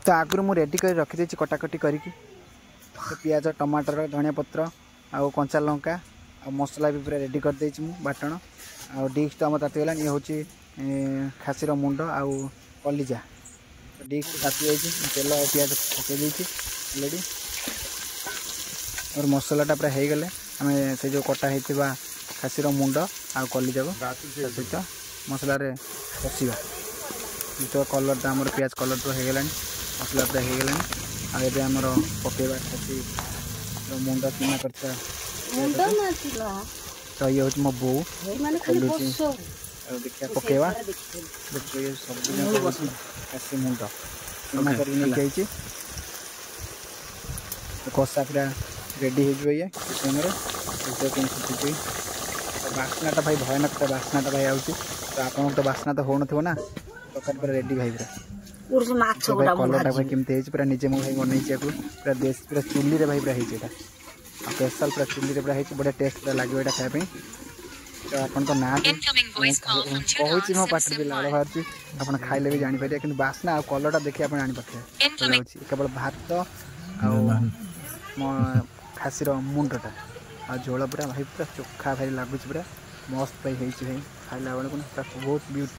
तो आगु मुझे रेडी कर रखी कटाकटी करी पियाज टमाटर धनिया पत्र आउ कंचा लंका आ मसला भी पूरा रेडी कर देछि मु बाटण आ डिश तो आम तातीगला ये हूँ खासीर मुंड आउ कलिजा डिश ताती जाइए तेल पियाज पकई देछि ऑलरेडी और मसलाटा पूरा हो गले आम से जो कटा होता खासीर मुंड आउ कलिजा को सहित मसला कषा जो कलर आम पियाज कलर तो हो गला मसला पूरा हो गला आगे आमर पकेबा खासी मुंड चुना करता तो ये हूँ मो बो देखिए पकेवा देखिए सब खासी मुंड चुना कर कषा पूरा रेडी हो ये बास्नाटा भाई भयानक बास्नाटा भाई आउची तो आप तो बास्ना तो हो ना तक पूरा रेडी भाई पूरा कलरटा भाई केमती पूरा निजे मो भाई बनई पूरा देश पूरा चुली रे भाई पूरा होता स्पेशल पूरा चुली रे पूरा बढ़िया टेस्ट पूरा लगे यहाँ खायापी तो आपन तो ना कहूँ मो पाटे भी लाड़ बाहर आप खाइले भी जापर कि बास्ना आ कलरटा देखिए आप जापर केवल भात आ खासीर मुंडटा आ झोल पूरा भाई पूरा चोखा भाई लगुच पूरा मस्त भाई भाई खाइला बेलू बहुत ब्यूटी।